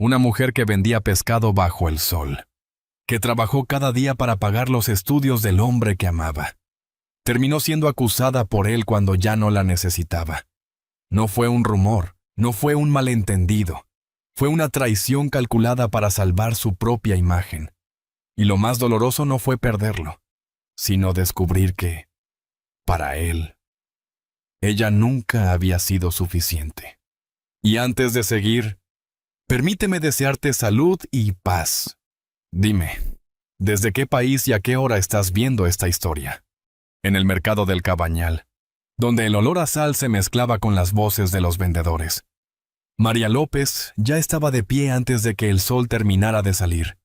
Una mujer que vendía pescado bajo el sol, que trabajó cada día para pagar los estudios del hombre que amaba. Terminó siendo acusada por él cuando ya no la necesitaba. No fue un rumor, no fue un malentendido. Fue una traición calculada para salvar su propia imagen. Y lo más doloroso no fue perderlo, sino descubrir que, para él, ella nunca había sido suficiente. Y antes de seguir, permíteme desearte salud y paz. Dime, ¿desde qué país y a qué hora estás viendo esta historia? En el mercado del Cabañal, donde el olor a sal se mezclaba con las voces de los vendedores. María López ya estaba de pie antes de que el sol terminara de salir.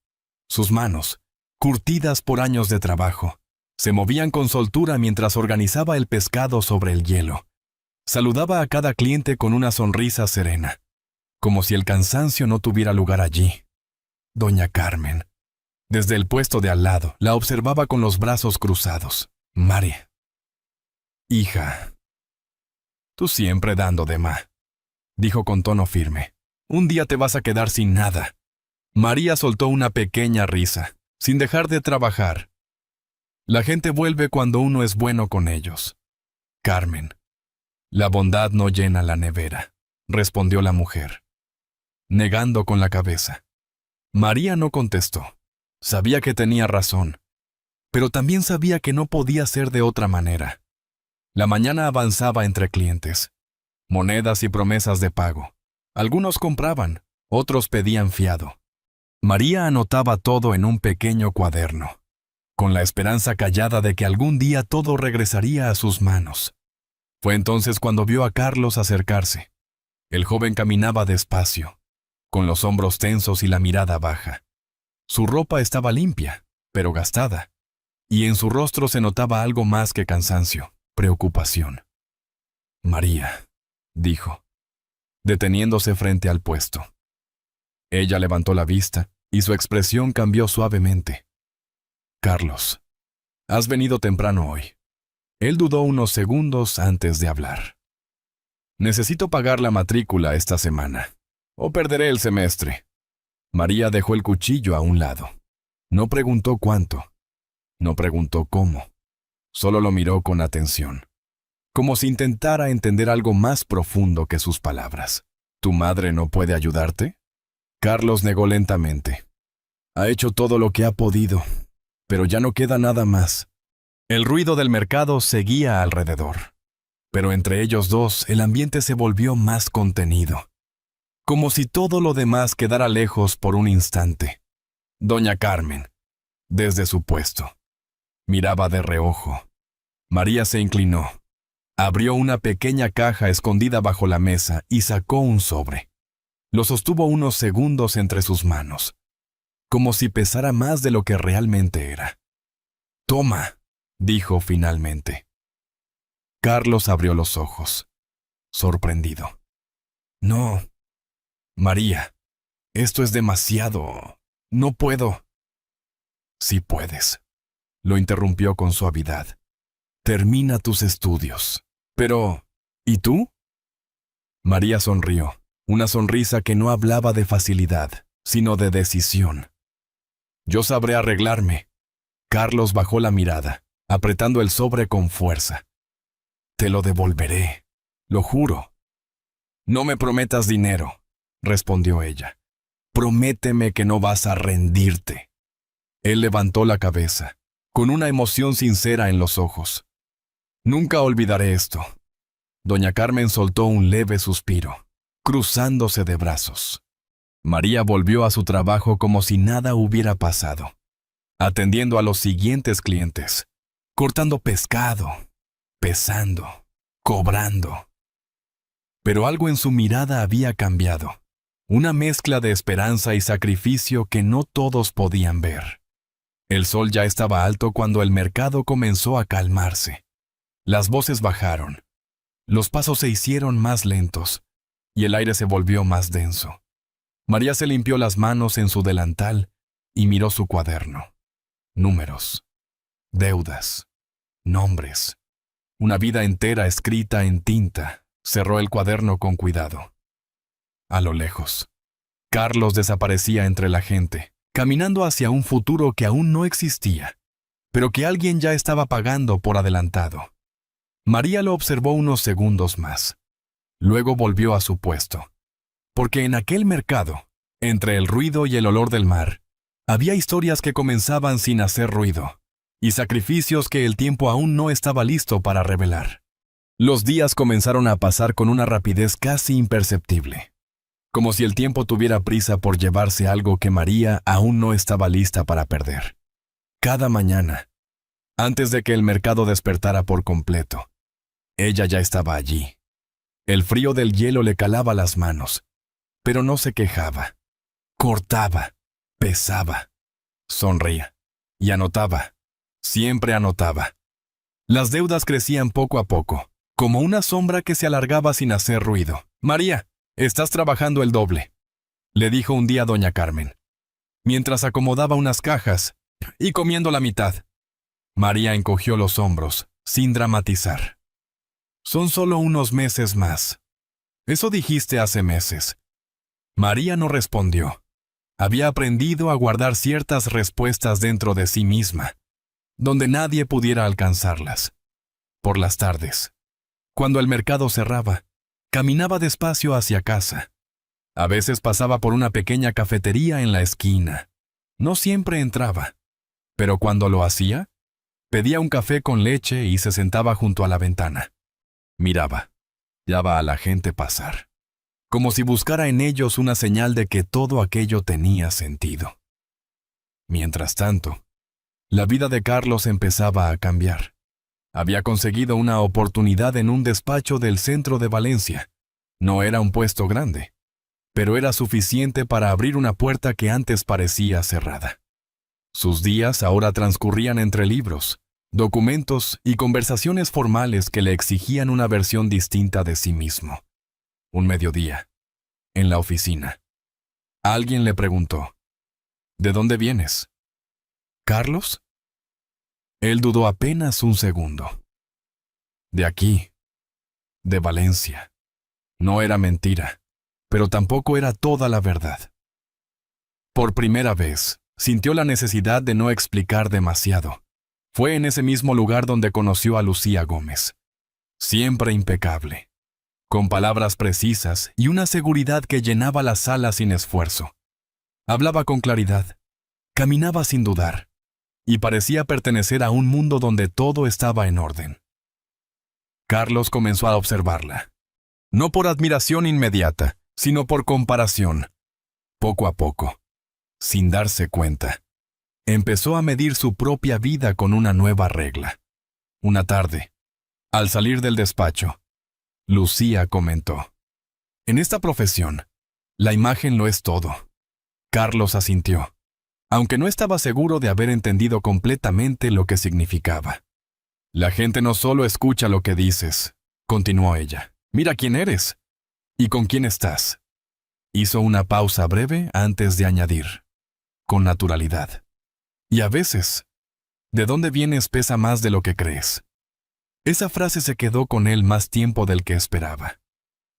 Sus manos, curtidas por años de trabajo, se movían con soltura mientras organizaba el pescado sobre el hielo. Saludaba a cada cliente con una sonrisa serena, como si el cansancio no tuviera lugar allí. Doña Carmen, desde el puesto de al lado, la observaba con los brazos cruzados. María. Hija, tú siempre dando de más, dijo con tono firme. Un día te vas a quedar sin nada. María soltó una pequeña risa, sin dejar de trabajar. La gente vuelve cuando uno es bueno con ellos. Carmen, la bondad no llena la nevera, respondió la mujer, negando con la cabeza. María no contestó. Sabía que tenía razón, pero también sabía que no podía ser de otra manera. La mañana avanzaba entre clientes, monedas y promesas de pago. Algunos compraban, otros pedían fiado. María anotaba todo en un pequeño cuaderno, con la esperanza callada de que algún día todo regresaría a sus manos. Fue entonces cuando vio a Carlos acercarse. El joven caminaba despacio, con los hombros tensos y la mirada baja. Su ropa estaba limpia, pero gastada, y en su rostro se notaba algo más que cansancio, preocupación. María, dijo, deteniéndose frente al puesto. Ella levantó la vista y su expresión cambió suavemente. Carlos, has venido temprano hoy. Él dudó unos segundos antes de hablar. Necesito pagar la matrícula esta semana, o perderé el semestre. María dejó el cuchillo a un lado. No preguntó cuánto. No preguntó cómo. Solo lo miró con atención, como si intentara entender algo más profundo que sus palabras. ¿Tu madre no puede ayudarte? Carlos negó lentamente. Ha hecho todo lo que ha podido, pero ya no queda nada más. El ruido del mercado seguía alrededor, pero entre ellos dos el ambiente se volvió más contenido, como si todo lo demás quedara lejos por un instante. Doña Carmen, desde su puesto, miraba de reojo. María se inclinó, abrió una pequeña caja escondida bajo la mesa y sacó un sobre. Lo sostuvo unos segundos entre sus manos, como si pesara más de lo que realmente era. «Toma», dijo finalmente. Carlos abrió los ojos, sorprendido. «No, María, esto es demasiado. No puedo». «Sí puedes», lo interrumpió con suavidad. «Termina tus estudios. Pero, ¿y tú?» María sonrió, una sonrisa que no hablaba de facilidad, sino de decisión. «Yo sabré arreglarme». Carlos bajó la mirada, apretando el sobre con fuerza. «Te lo devolveré, lo juro». «No me prometas dinero», respondió ella. «Prométeme que no vas a rendirte». Él levantó la cabeza, con una emoción sincera en los ojos. «Nunca olvidaré esto». Doña Carmen soltó un leve suspiro, cruzándose de brazos. María volvió a su trabajo como si nada hubiera pasado, atendiendo a los siguientes clientes, cortando pescado, pesando, cobrando. Pero algo en su mirada había cambiado, una mezcla de esperanza y sacrificio que no todos podían ver. El sol ya estaba alto cuando el mercado comenzó a calmarse. Las voces bajaron, los pasos se hicieron más lentos y el aire se volvió más denso. María se limpió las manos en su delantal y miró su cuaderno. Números, deudas, nombres, una vida entera escrita en tinta. Cerró el cuaderno con cuidado. A lo lejos, Carlos desaparecía entre la gente, caminando hacia un futuro que aún no existía, pero que alguien ya estaba pagando por adelantado. María lo observó unos segundos más. Luego volvió a su puesto. Porque en aquel mercado, entre el ruido y el olor del mar, había historias que comenzaban sin hacer ruido, y sacrificios que el tiempo aún no estaba listo para revelar. Los días comenzaron a pasar con una rapidez casi imperceptible, como si el tiempo tuviera prisa por llevarse algo que María aún no estaba lista para perder. Cada mañana, antes de que el mercado despertara por completo, ella ya estaba allí. El frío del hielo le calaba las manos, pero no se quejaba. Cortaba, pesaba, sonría y anotaba. Siempre anotaba. Las deudas crecían poco a poco, como una sombra que se alargaba sin hacer ruido. «María, estás trabajando el doble», le dijo un día doña Carmen, mientras acomodaba unas cajas y comiendo la mitad. María encogió los hombros, sin dramatizar. «Son solo unos meses más». «Eso dijiste hace meses». María no respondió. Había aprendido a guardar ciertas respuestas dentro de sí misma, donde nadie pudiera alcanzarlas. Por las tardes, cuando el mercado cerraba, caminaba despacio hacia casa. A veces pasaba por una pequeña cafetería en la esquina. No siempre entraba, pero cuando lo hacía, pedía un café con leche y se sentaba junto a la ventana. Miraba a la gente pasar, como si buscara en ellos una señal de que todo aquello tenía sentido. Mientras tanto, la vida de Carlos empezaba a cambiar. Había conseguido una oportunidad en un despacho del centro de Valencia. No era un puesto grande, pero era suficiente para abrir una puerta que antes parecía cerrada. Sus días ahora transcurrían entre libros, documentos y conversaciones formales que le exigían una versión distinta de sí mismo. Un mediodía, en la oficina, alguien le preguntó: «¿De dónde vienes?» «¿Carlos?» Él dudó apenas un segundo. «De aquí, de Valencia». No era mentira, pero tampoco era toda la verdad. Por primera vez, sintió la necesidad de no explicar demasiado. Fue en ese mismo lugar donde conoció a Lucía Gómez. Siempre impecable, con palabras precisas y una seguridad que llenaba la sala sin esfuerzo. Hablaba con claridad, caminaba sin dudar, y parecía pertenecer a un mundo donde todo estaba en orden. Carlos comenzó a observarla, no por admiración inmediata, sino por comparación. Poco a poco, sin darse cuenta, empezó a medir su propia vida con una nueva regla. Una tarde, al salir del despacho, Lucía comentó: «En esta profesión, la imagen lo es todo». Carlos asintió, aunque no estaba seguro de haber entendido completamente lo que significaba. «La gente no solo escucha lo que dices», continuó ella. «Mira quién eres y con quién estás». Hizo una pausa breve antes de añadir, con naturalidad: «Y a veces, de dónde vienes pesa más de lo que crees». Esa frase se quedó con él más tiempo del que esperaba.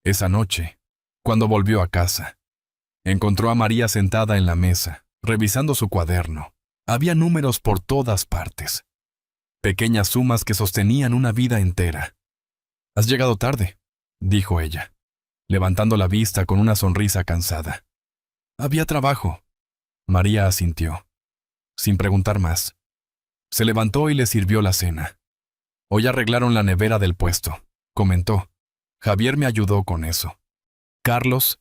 Esa noche, cuando volvió a casa, encontró a María sentada en la mesa, revisando su cuaderno. Había números por todas partes, pequeñas sumas que sostenían una vida entera. «Has llegado tarde», dijo ella, levantando la vista con una sonrisa cansada. «Había trabajo». María asintió, sin preguntar más. Se levantó y le sirvió la cena. «Hoy arreglaron la nevera del puesto», comentó. «Javier me ayudó con eso». Carlos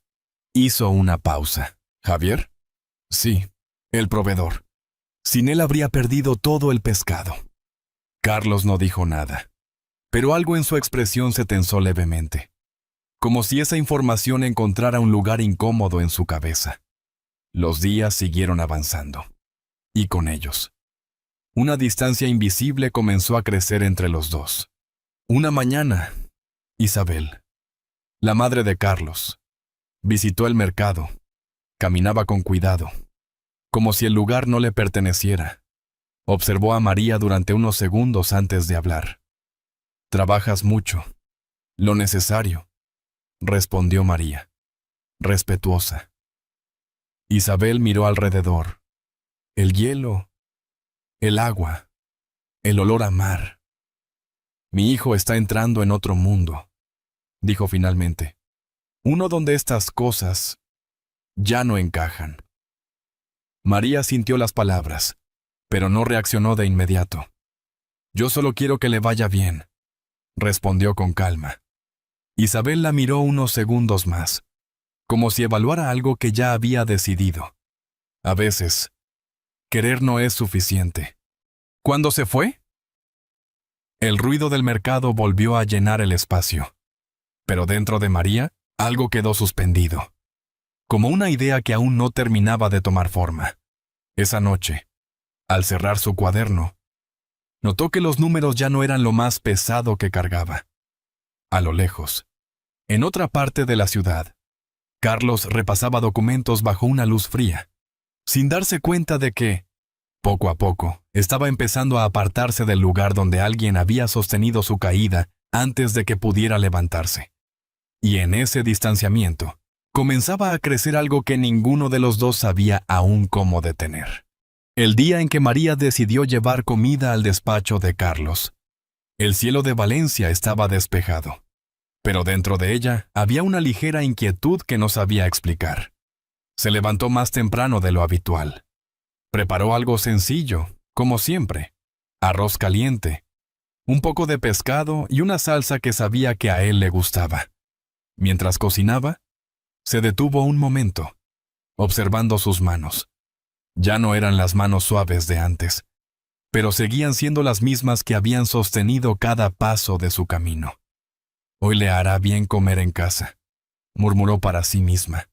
hizo una pausa. «¿Javier?» «Sí, el proveedor. Sin él habría perdido todo el pescado». Carlos no dijo nada, pero algo en su expresión se tensó levemente, como si esa información encontrara un lugar incómodo en su cabeza. Los días siguieron avanzando, y con ellos, una distancia invisible comenzó a crecer entre los dos. Una mañana, Isabel, la madre de Carlos, visitó el mercado. Caminaba con cuidado, como si el lugar no le perteneciera. Observó a María durante unos segundos antes de hablar. «Trabajas mucho». «Lo necesario», respondió María, respetuosa. Isabel miró alrededor. El hielo, el agua, el olor a mar. Mi hijo está entrando en otro mundo, dijo finalmente. Uno donde estas cosas ya no encajan. María sintió las palabras, pero no reaccionó de inmediato. Yo solo quiero que le vaya bien, respondió con calma. Isabel la miró unos segundos más, como si evaluara algo que ya había decidido. A veces, querer no es suficiente. ¿Cuándo se fue? El ruido del mercado volvió a llenar el espacio. Pero dentro de María, algo quedó suspendido. Como una idea que aún no terminaba de tomar forma. Esa noche, al cerrar su cuaderno, notó que los números ya no eran lo más pesado que cargaba. A lo lejos, en otra parte de la ciudad, Carlos repasaba documentos bajo una luz fría, sin darse cuenta de que, poco a poco, estaba empezando a apartarse del lugar donde alguien había sostenido su caída antes de que pudiera levantarse. Y en ese distanciamiento, comenzaba a crecer algo que ninguno de los dos sabía aún cómo detener. El día en que María decidió llevar comida al despacho de Carlos, el cielo de Valencia estaba despejado, pero dentro de ella había una ligera inquietud que no sabía explicar. Se levantó más temprano de lo habitual. Preparó algo sencillo, como siempre: arroz caliente, un poco de pescado y una salsa que sabía que a él le gustaba. Mientras cocinaba, se detuvo un momento, observando sus manos. Ya no eran las manos suaves de antes, pero seguían siendo las mismas que habían sostenido cada paso de su camino. Hoy le hará bien comer en casa, murmuró para sí misma.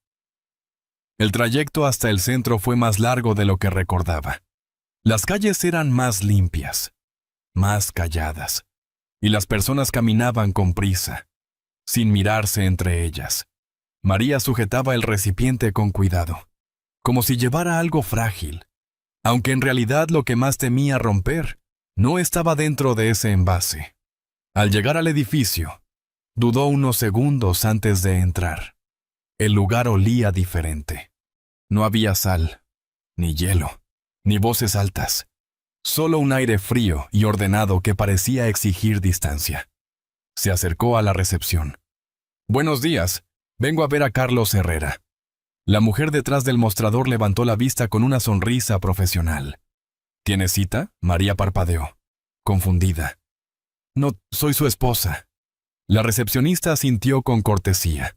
El trayecto hasta el centro fue más largo de lo que recordaba. Las calles eran más limpias, más calladas, y las personas caminaban con prisa, sin mirarse entre ellas. María sujetaba el recipiente con cuidado, como si llevara algo frágil, aunque en realidad lo que más temía romper no estaba dentro de ese envase. Al llegar al edificio, dudó unos segundos antes de entrar. El lugar olía diferente. No había sal, ni hielo, ni voces altas. Solo un aire frío y ordenado que parecía exigir distancia. Se acercó a la recepción. «Buenos días, vengo a ver a Carlos Herrera». La mujer detrás del mostrador levantó la vista con una sonrisa profesional. «¿Tiene cita?», María parpadeó, confundida. «No, soy su esposa». La recepcionista asintió con cortesía.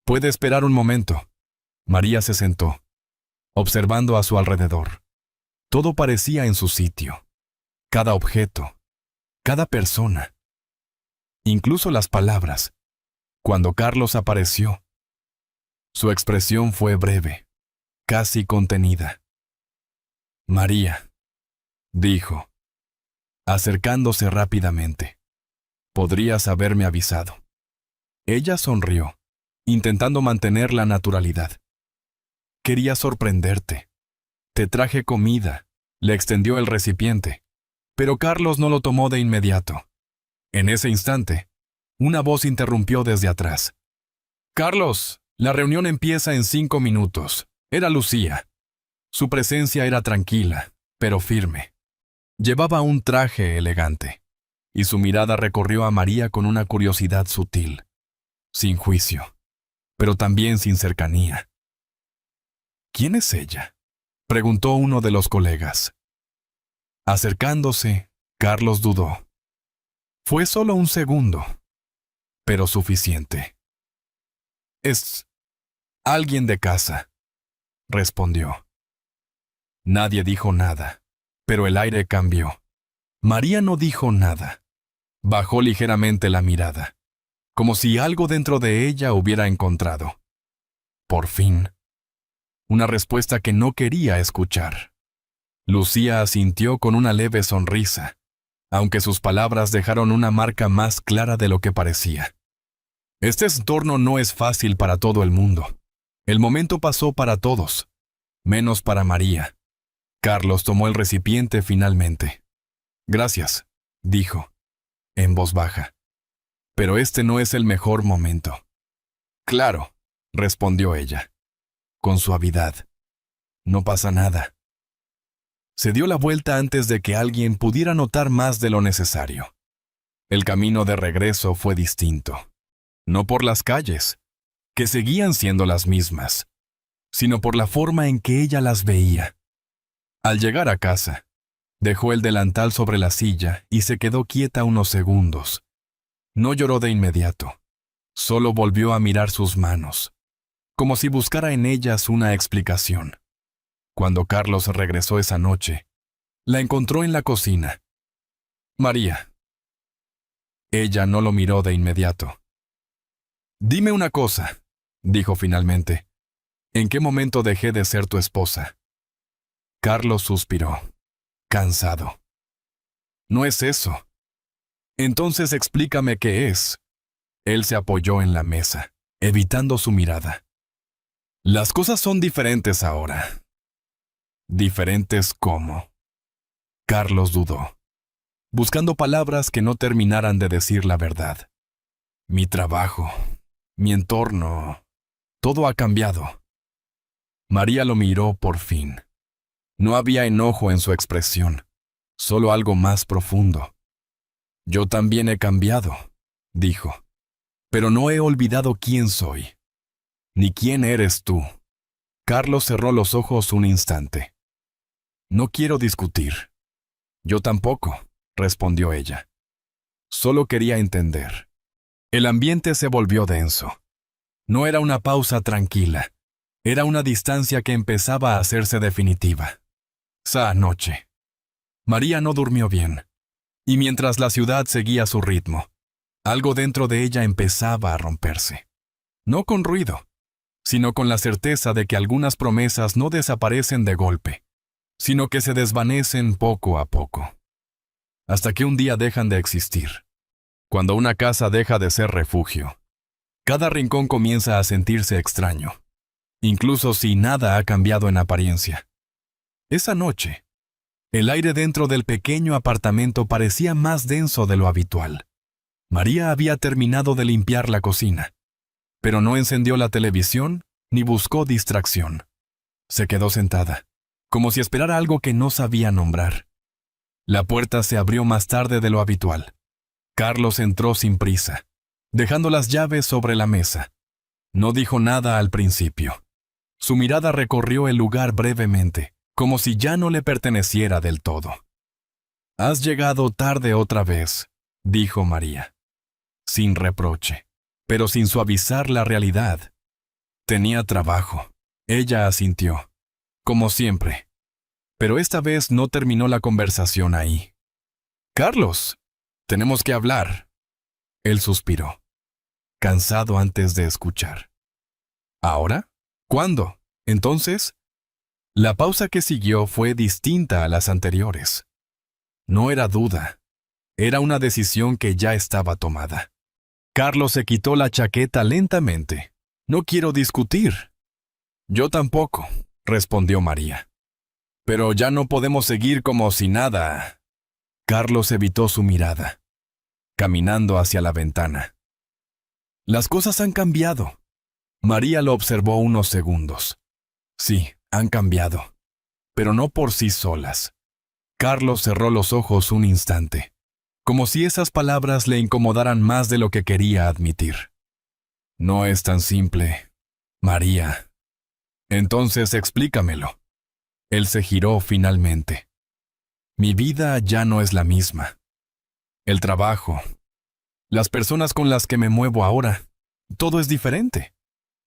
«Puede esperar un momento». María se sentó, observando a su alrededor. Todo parecía en su sitio. Cada objeto, cada persona, incluso las palabras. Cuando Carlos apareció, su expresión fue breve, casi contenida. «María», dijo, acercándose rápidamente. «Podrías haberme avisado». Ella sonrió, intentando mantener la naturalidad. «Quería sorprenderte. Te traje comida», le extendió el recipiente, pero Carlos no lo tomó de inmediato. En ese instante, una voz interrumpió desde atrás. «Carlos, la reunión empieza en 5 minutos». Era Lucía. Su presencia era tranquila, pero firme. Llevaba un traje elegante, y su mirada recorrió a María con una curiosidad sutil, sin juicio, pero también sin cercanía. «¿Quién es ella?», preguntó uno de los colegas. Acercándose, Carlos dudó. Fue solo un segundo, pero suficiente. «Es alguien de casa», respondió. Nadie dijo nada, pero el aire cambió. María no dijo nada. Bajó ligeramente la mirada, como si algo dentro de ella hubiera encontrado, por fin, una respuesta que no quería escuchar. Lucía asintió con una leve sonrisa, aunque sus palabras dejaron una marca más clara de lo que parecía. Este entorno no es fácil para todo el mundo. El momento pasó para todos, menos para María. Carlos tomó el recipiente finalmente. «Gracias», dijo, en voz baja. «Pero este no es el mejor momento». «Claro», respondió ella. con suavidad. No pasa nada. Se dio la vuelta antes de que alguien pudiera notar más de lo necesario. El camino de regreso fue distinto. No por las calles, que seguían siendo las mismas, sino por la forma en que ella las veía. Al llegar a casa, dejó el delantal sobre la silla y se quedó quieta unos segundos. No lloró de inmediato. Solo volvió a mirar sus manos, como si buscara en ellas una explicación. Cuando Carlos regresó esa noche, la encontró en la cocina. María. Ella no lo miró de inmediato. Dime una cosa, dijo finalmente. ¿En qué momento dejé de ser tu esposa? Carlos suspiró, cansado. No es eso. Entonces explícame qué es. Él se apoyó en la mesa, evitando su mirada. Las cosas son diferentes ahora. ¿Diferentes cómo? Carlos dudó, buscando palabras que no terminaran de decir la verdad. Mi trabajo, mi entorno, todo ha cambiado. María lo miró por fin. No había enojo en su expresión, solo algo más profundo. Yo también he cambiado, dijo, pero no he olvidado quién soy, ni quién eres tú. Carlos cerró los ojos un instante. No quiero discutir. Yo tampoco, respondió ella. Solo quería entender. El ambiente se volvió denso. No era una pausa tranquila, era una distancia que empezaba a hacerse definitiva. Esa noche, María no durmió bien, y mientras la ciudad seguía su ritmo, algo dentro de ella empezaba a romperse. No con ruido, sino con la certeza de que algunas promesas no desaparecen de golpe, sino que se desvanecen poco a poco, hasta que un día dejan de existir. Cuando una casa deja de ser refugio, cada rincón comienza a sentirse extraño, incluso si nada ha cambiado en apariencia. Esa noche, el aire dentro del pequeño apartamento parecía más denso de lo habitual. María había terminado de limpiar la cocina, pero no encendió la televisión ni buscó distracción. Se quedó sentada, como si esperara algo que no sabía nombrar. La puerta se abrió más tarde de lo habitual. Carlos entró sin prisa, dejando las llaves sobre la mesa. No dijo nada al principio. Su mirada recorrió el lugar brevemente, como si ya no le perteneciera del todo. «Has llegado tarde otra vez», dijo María, sin reproche, pero sin suavizar la realidad. Tenía trabajo. Ella asintió, como siempre. Pero esta vez no terminó la conversación ahí. «Carlos, tenemos que hablar». Él suspiró, cansado antes de escuchar. ¿Ahora? ¿Cuándo? Entonces, la pausa que siguió fue distinta a las anteriores. No era duda, era una decisión que ya estaba tomada. Carlos se quitó la chaqueta lentamente. «No quiero discutir». «Yo tampoco», respondió María. «Pero ya no podemos seguir como si nada». Carlos evitó su mirada, caminando hacia la ventana. «Las cosas han cambiado». María lo observó unos segundos. «Sí, han cambiado, pero no por sí solas». Carlos cerró los ojos un instante, como si esas palabras le incomodaran más de lo que quería admitir. «No es tan simple, María». «Entonces explícamelo». Él se giró finalmente. «Mi vida ya no es la misma. El trabajo, las personas con las que me muevo ahora, todo es diferente».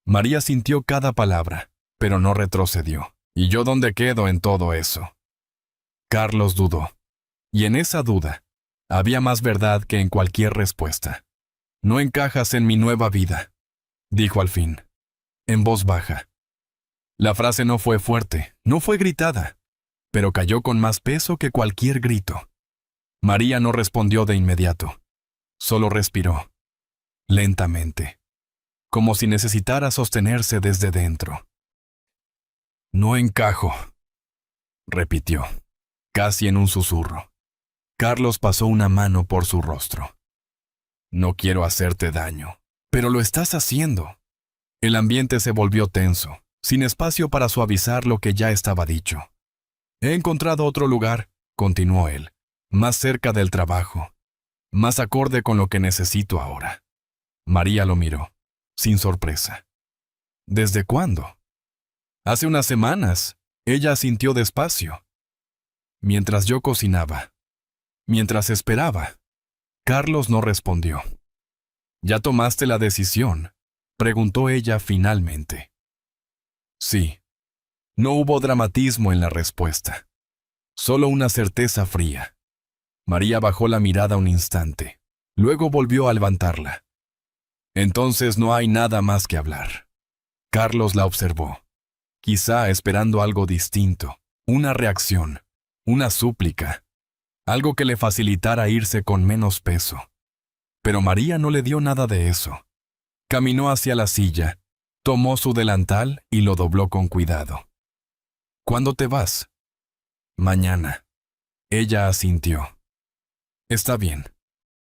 María sintió cada palabra, pero no retrocedió. «¿Y yo dónde quedo en todo eso?». Carlos dudó, y en esa duda había más verdad que en cualquier respuesta. «No encajas en mi nueva vida», dijo al fin, en voz baja. La frase no fue fuerte, no fue gritada, pero cayó con más peso que cualquier grito. María no respondió de inmediato, solo respiró, lentamente, como si necesitara sostenerse desde dentro. «No encajo», repitió, casi en un susurro. Carlos pasó una mano por su rostro. «No quiero hacerte daño, pero lo estás haciendo». El ambiente se volvió tenso, sin espacio para suavizar lo que ya estaba dicho. He encontrado otro lugar, continuó él, más cerca del trabajo, más acorde con lo que necesito ahora. María lo miró, sin sorpresa. ¿Desde cuándo? Hace unas semanas. Ella asintió despacio. Mientras yo cocinaba, mientras esperaba, Carlos no respondió. ¿Ya tomaste la decisión?, preguntó ella finalmente. Sí. No hubo dramatismo en la respuesta. Solo una certeza fría. María bajó la mirada un instante. Luego volvió a levantarla. Entonces no hay nada más que hablar. Carlos la observó, quizá esperando algo distinto, una reacción, una súplica, algo que le facilitara irse con menos peso. Pero María no le dio nada de eso. Caminó hacia la silla, tomó su delantal y lo dobló con cuidado. ¿Cuándo te vas? Mañana. Ella asintió. Está bien.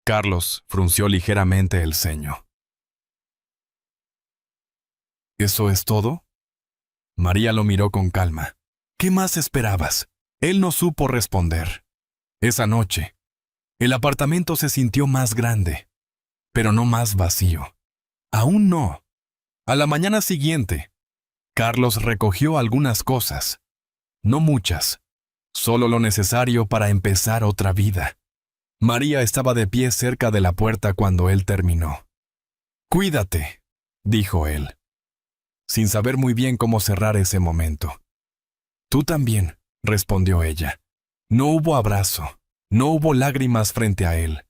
Carlos frunció ligeramente el ceño. ¿Eso es todo? María lo miró con calma. ¿Qué más esperabas? Él no supo responder. Esa noche, el apartamento se sintió más grande, pero no más vacío. Aún no. A la mañana siguiente, Carlos recogió algunas cosas. No muchas, solo lo necesario para empezar otra vida. María estaba de pie cerca de la puerta cuando él terminó. «Cuídate», dijo él, sin saber muy bien cómo cerrar ese momento. «Tú también», respondió ella. No hubo abrazo, no hubo lágrimas frente a él,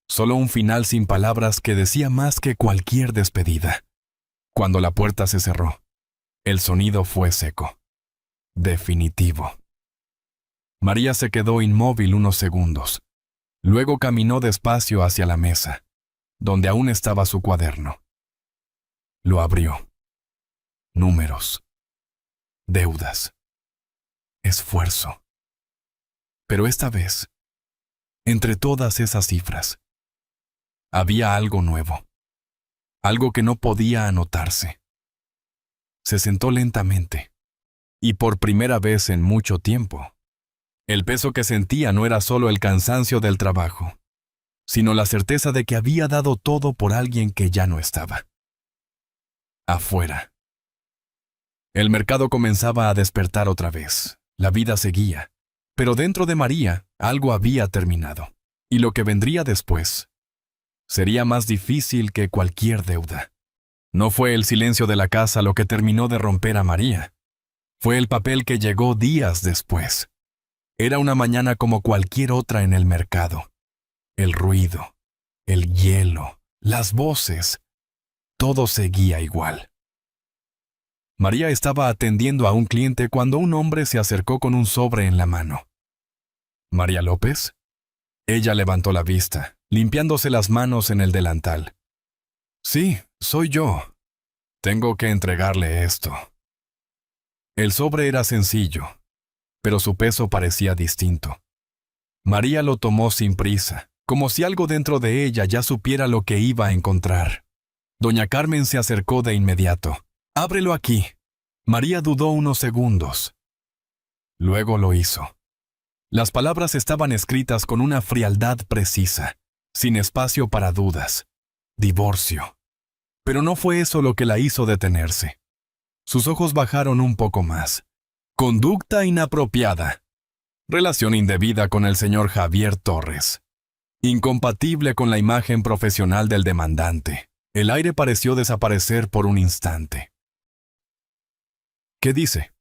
solo un final sin palabras que decía más que cualquier despedida. Cuando la puerta se cerró, el sonido fue seco, definitivo. María se quedó inmóvil unos segundos. Luego caminó despacio hacia la mesa, donde aún estaba su cuaderno. Lo abrió. Números. Deudas. Esfuerzo. Pero esta vez, entre todas esas cifras, había algo nuevo. Algo que no podía anotarse. Se sentó lentamente, y por primera vez en mucho tiempo, el peso que sentía no era solo el cansancio del trabajo, sino la certeza de que había dado todo por alguien que ya no estaba. Afuera. El mercado comenzaba a despertar otra vez. La vida seguía. Pero dentro de María, algo había terminado. Y lo que vendría después sería más difícil que cualquier deuda. No fue el silencio de la casa lo que terminó de romper a María. Fue el papel que llegó días después. Era una mañana como cualquier otra en el mercado. El ruido, el hielo, las voces, todo seguía igual. María estaba atendiendo a un cliente cuando un hombre se acercó con un sobre en la mano. ¿María López? Ella levantó la vista, limpiándose las manos en el delantal. Sí, soy yo. Tengo que entregarle esto. El sobre era sencillo, pero su peso parecía distinto. María lo tomó sin prisa, como si algo dentro de ella ya supiera lo que iba a encontrar. Doña Carmen se acercó de inmediato. «Ábrelo aquí». María dudó unos segundos. Luego lo hizo. Las palabras estaban escritas con una frialdad precisa, sin espacio para dudas. Divorcio. Pero no fue eso lo que la hizo detenerse. Sus ojos bajaron un poco más. Conducta inapropiada. Relación indebida con el señor Javier Torres. Incompatible con la imagen profesional del demandante. El aire pareció desaparecer por un instante. ¿Qué dice?,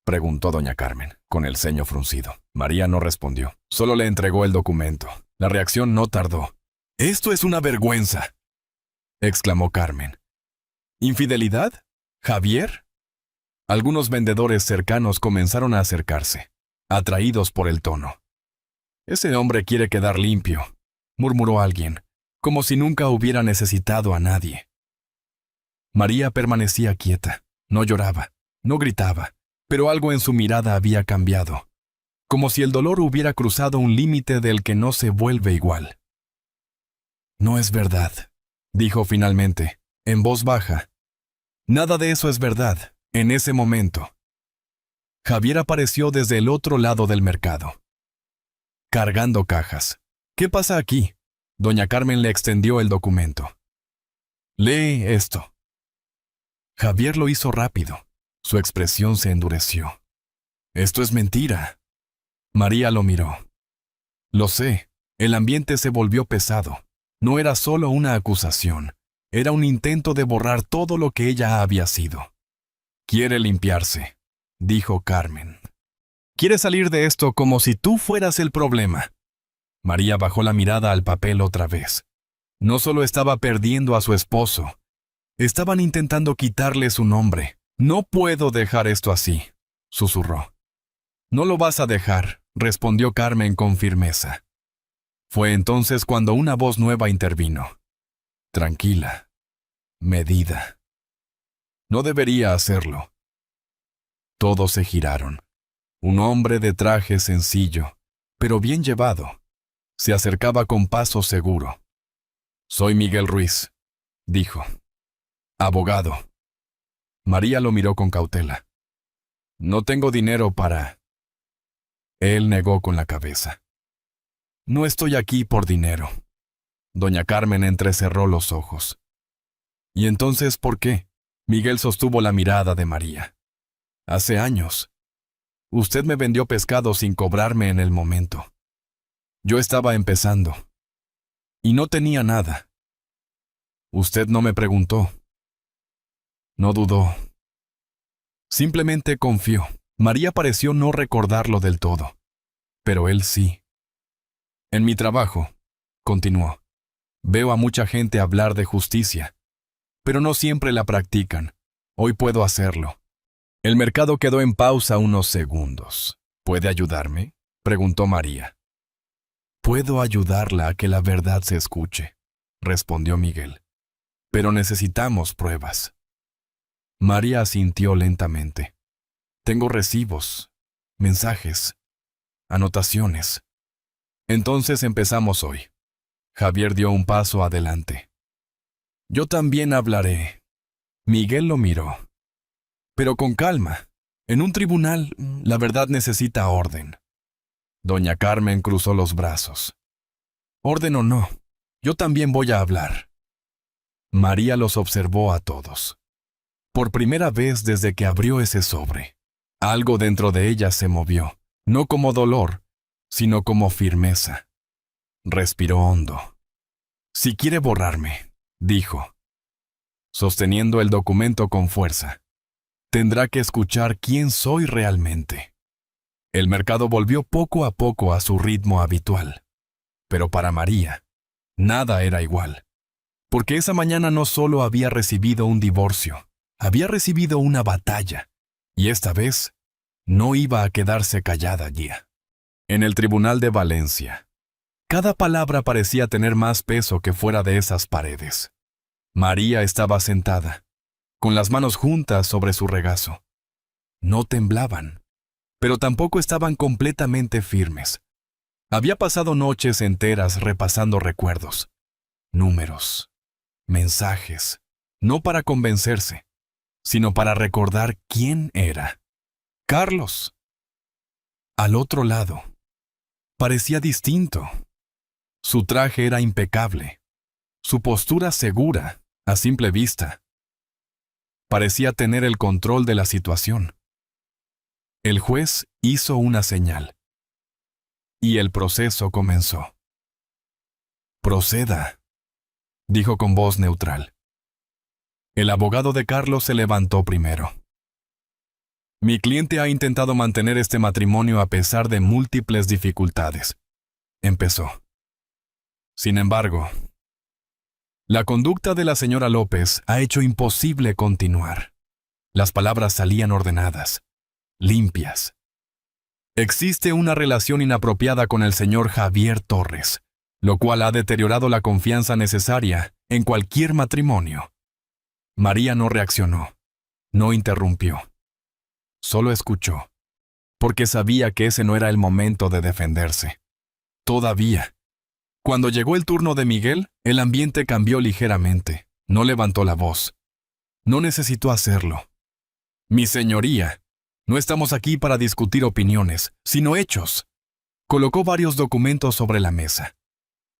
preguntó doña Carmen, con el ceño fruncido. María no respondió, solo le entregó el documento. La reacción no tardó. «¡Esto es una vergüenza!», exclamó Carmen. «¿Infidelidad? ¿Javier?». Algunos vendedores cercanos comenzaron a acercarse, atraídos por el tono. «Ese hombre quiere quedar limpio», murmuró alguien, como si nunca hubiera necesitado a nadie. María permanecía quieta, no lloraba. No gritaba, pero algo en su mirada había cambiado, como si el dolor hubiera cruzado un límite del que no se vuelve igual. «No es verdad», dijo finalmente, en voz baja. «Nada de eso es verdad. En ese momento, Javier apareció desde el otro lado del mercado, cargando cajas. ¿Qué pasa aquí? Doña Carmen le extendió el documento. Lee esto. Javier lo hizo rápido. Su expresión se endureció. Esto es mentira. María lo miró. Lo sé, el ambiente se volvió pesado. No era solo una acusación, era un intento de borrar todo lo que ella había sido. Quiere limpiarse, dijo Carmen. Quiere salir de esto como si tú fueras el problema. María bajó la mirada al papel otra vez. No solo estaba perdiendo a su esposo, estaban intentando quitarle su nombre. No puedo dejar esto así, susurró. No lo vas a dejar, respondió Carmen con firmeza. Fue entonces cuando una voz nueva intervino. Tranquila, medida. No debería hacerlo. Todos se giraron. Un hombre de traje sencillo, pero bien llevado, se acercaba con paso seguro. Soy Miguel Ruiz, dijo. Abogado. María lo miró con cautela. No tengo dinero para... Él negó con la cabeza. No estoy aquí por dinero. Doña Carmen entrecerró los ojos. ¿Y entonces por qué? Miguel sostuvo la mirada de María. Hace años. Usted me vendió pescado sin cobrarme en el momento. Yo estaba empezando. Y no tenía nada. Usted no me preguntó. No dudó. Simplemente confió. María pareció no recordarlo del todo. Pero él sí. En mi trabajo, continuó, veo a mucha gente hablar de justicia, pero no siempre la practican. Hoy puedo hacerlo. El mercado quedó en pausa unos segundos. ¿Puede ayudarme?, preguntó María. Puedo ayudarla a que la verdad se escuche, respondió Miguel. Pero necesitamos pruebas. María asintió lentamente. Tengo recibos, mensajes, anotaciones. Entonces empezamos hoy. Javier dio un paso adelante. Yo también hablaré. Miguel lo miró. Pero con calma. En un tribunal, la verdad necesita orden. Doña Carmen cruzó los brazos. Orden o no, yo también voy a hablar. María los observó a todos. Por primera vez desde que abrió ese sobre, algo dentro de ella se movió, no como dolor, sino como firmeza. Respiró hondo. Si quiere borrarme, dijo, sosteniendo el documento con fuerza, tendrá que escuchar quién soy realmente. El mercado volvió poco a poco a su ritmo habitual. Pero para María, nada era igual. Porque esa mañana no solo había recibido un divorcio, había recibido una batalla. Y esta vez, no iba a quedarse callada allí. En el tribunal de Valencia, cada palabra parecía tener más peso que fuera de esas paredes. María estaba sentada, con las manos juntas sobre su regazo. No temblaban, pero tampoco estaban completamente firmes. Había pasado noches enteras repasando recuerdos, números, mensajes, no para convencerse, sino para recordar quién era. Carlos. Al otro lado, parecía distinto. Su traje era impecable, su postura segura, a simple vista. Parecía tener el control de la situación. El juez hizo una señal. Y el proceso comenzó. Proceda, dijo con voz neutral. El abogado de Carlos se levantó primero. Mi cliente ha intentado mantener este matrimonio a pesar de múltiples dificultades. Empezó. Sin embargo, la conducta de la señora López ha hecho imposible continuar. Las palabras salían ordenadas, limpias. Existe una relación inapropiada con el señor Javier Torres, lo cual ha deteriorado la confianza necesaria en cualquier matrimonio. María no reaccionó, no interrumpió. Solo escuchó, porque sabía que ese no era el momento de defenderse. Todavía. Cuando llegó el turno de Miguel, el ambiente cambió ligeramente. No levantó la voz. No necesitó hacerlo. Mi señoría, no estamos aquí para discutir opiniones, sino hechos. Colocó varios documentos sobre la mesa.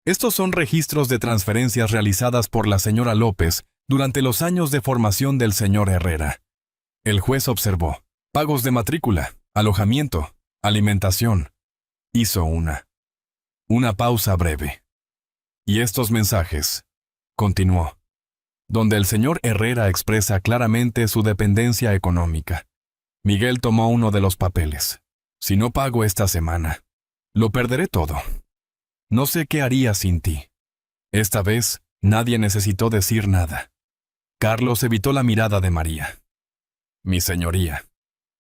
Estos son registros de transferencias realizadas por la señora López durante los años de formación del señor Herrera. El juez observó: pagos de matrícula, alojamiento, alimentación. Hizo una pausa breve. Y estos mensajes, continuó, donde el señor Herrera expresa claramente su dependencia económica. Miguel tomó uno de los papeles. Si no pago esta semana, lo perderé todo. No sé qué haría sin ti. Esta vez, nadie necesitó decir nada. Carlos evitó la mirada de María. Mi señoría,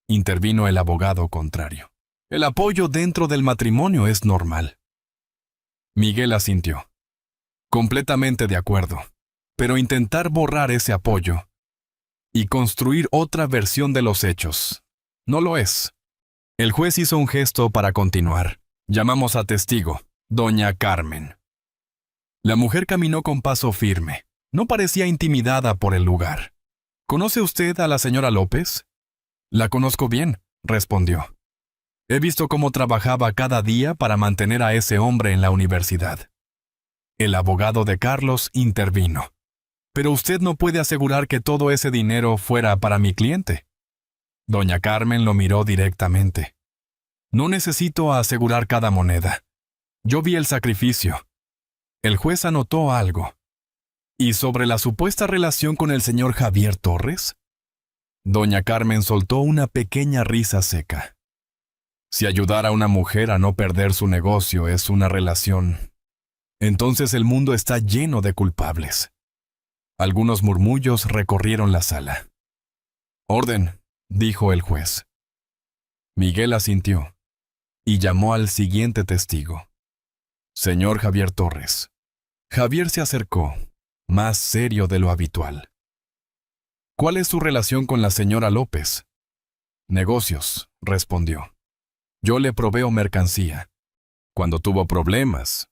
intervino el abogado contrario. El apoyo dentro del matrimonio es normal. Miguel asintió. Completamente de acuerdo. Pero intentar borrar ese apoyo y construir otra versión de los hechos, no lo es. El juez hizo un gesto para continuar. Llamamos a testigo, doña Carmen. La mujer caminó con paso firme. No parecía intimidada por el lugar. ¿Conoce usted a la señora López? La conozco bien, respondió. He visto cómo trabajaba cada día para mantener a ese hombre en la universidad. El abogado de Carlos intervino. Pero usted no puede asegurar que todo ese dinero fuera para mi cliente. Doña Carmen lo miró directamente. No necesito asegurar cada moneda. Yo vi el sacrificio. El juez anotó algo. ¿Y sobre la supuesta relación con el señor Javier Torres? Doña Carmen soltó una pequeña risa seca. Si ayudar a una mujer a no perder su negocio es una relación, entonces el mundo está lleno de culpables. Algunos murmullos recorrieron la sala. Orden, dijo el juez. Miguel asintió y llamó al siguiente testigo. Señor Javier Torres. Javier se acercó, más serio de lo habitual. ¿Cuál es su relación con la señora López? Negocios, respondió. Yo le proveo mercancía. Cuando tuvo problemas,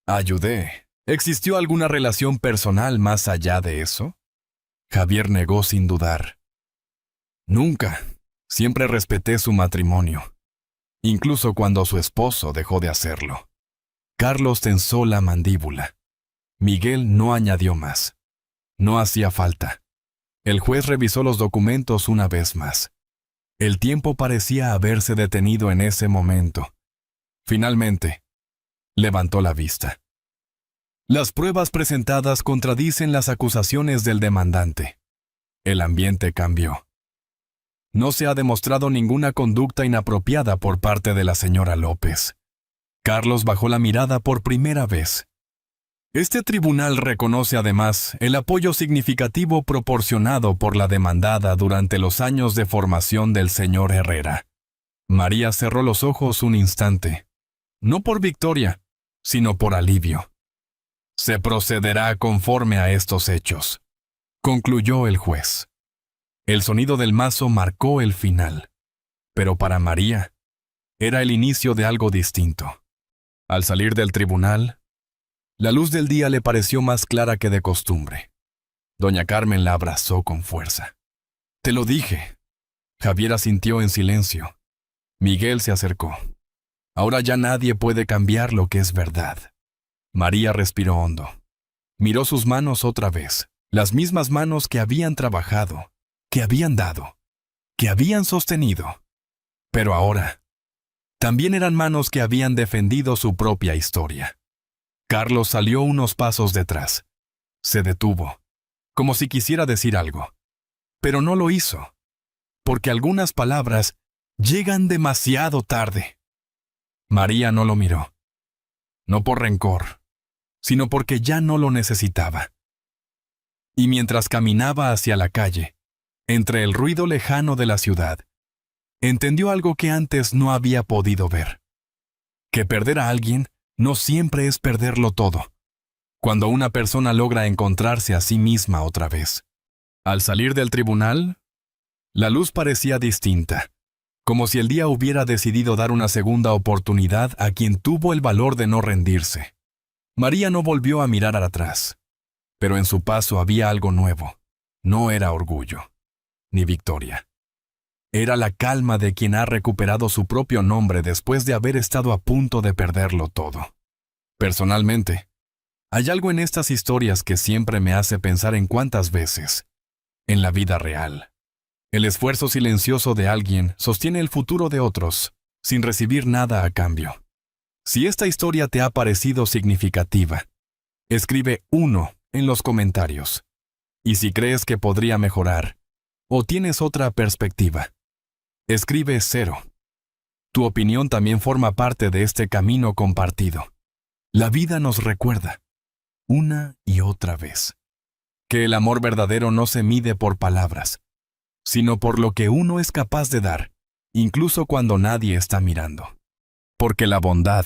ayudé. ¿Existió alguna relación personal más allá de eso? Javier negó sin dudar. Nunca. Siempre respeté su matrimonio, incluso cuando su esposo dejó de hacerlo. Carlos tensó la mandíbula. Miguel no añadió más. No hacía falta. El juez revisó los documentos una vez más. El tiempo parecía haberse detenido en ese momento. Finalmente, levantó la vista. Las pruebas presentadas contradicen las acusaciones del demandante. El ambiente cambió. No se ha demostrado ninguna conducta inapropiada por parte de la señora López. Carlos bajó la mirada por primera vez. Este tribunal reconoce además el apoyo significativo proporcionado por la demandada durante los años de formación del señor Herrera. María cerró los ojos un instante. No por victoria, sino por alivio. Se procederá conforme a estos hechos, concluyó el juez. El sonido del mazo marcó el final, pero para María era el inicio de algo distinto. Al salir del tribunal, la luz del día le pareció más clara que de costumbre. Doña Carmen la abrazó con fuerza. Te lo dije. Javier asintió en silencio. Miguel se acercó. Ahora ya nadie puede cambiar lo que es verdad. María respiró hondo. Miró sus manos otra vez, las mismas manos que habían trabajado, que habían dado, que habían sostenido. Pero ahora, también eran manos que habían defendido su propia historia. Carlos salió unos pasos detrás. Se detuvo, como si quisiera decir algo. Pero no lo hizo, porque algunas palabras llegan demasiado tarde. María no lo miró. No por rencor, sino porque ya no lo necesitaba. Y mientras caminaba hacia la calle, entre el ruido lejano de la ciudad, entendió algo que antes no había podido ver. Que perder a alguien no siempre es perderlo todo. Cuando una persona logra encontrarse a sí misma otra vez. Al salir del tribunal, la luz parecía distinta, como si el día hubiera decidido dar una segunda oportunidad a quien tuvo el valor de no rendirse. María no volvió a mirar atrás, pero en su paso había algo nuevo. No era orgullo, ni victoria. Era la calma de quien ha recuperado su propio nombre después de haber estado a punto de perderlo todo. Personalmente, hay algo en estas historias que siempre me hace pensar en cuántas veces, en la vida real, el esfuerzo silencioso de alguien sostiene el futuro de otros, sin recibir nada a cambio. Si esta historia te ha parecido significativa, escribe 1 en los comentarios. Y si crees que podría mejorar, o tienes otra perspectiva, escribe 0. Tu opinión también forma parte de este camino compartido. La vida nos recuerda, una y otra vez, que el amor verdadero no se mide por palabras, sino por lo que uno es capaz de dar, incluso cuando nadie está mirando. Porque la bondad,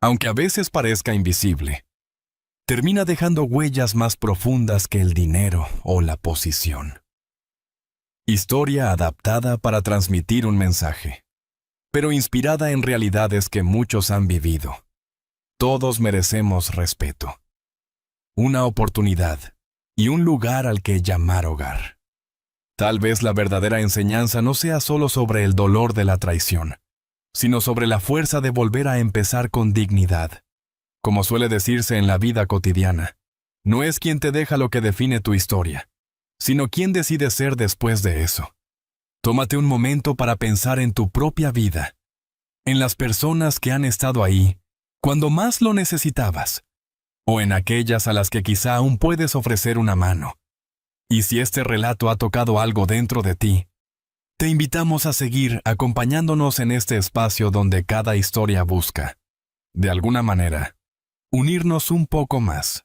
aunque a veces parezca invisible, termina dejando huellas más profundas que el dinero o la posición. Historia adaptada para transmitir un mensaje, pero inspirada en realidades que muchos han vivido. Todos merecemos respeto, una oportunidad y un lugar al que llamar hogar. Tal vez la verdadera enseñanza no sea solo sobre el dolor de la traición, sino sobre la fuerza de volver a empezar con dignidad. Como suele decirse en la vida cotidiana, no es quien te deja lo que define tu historia, sino quién decide ser después de eso. Tómate un momento para pensar en tu propia vida, en las personas que han estado ahí cuando más lo necesitabas, o en aquellas a las que quizá aún puedes ofrecer una mano. Y si este relato ha tocado algo dentro de ti, te invitamos a seguir acompañándonos en este espacio donde cada historia busca, de alguna manera, unirnos un poco más.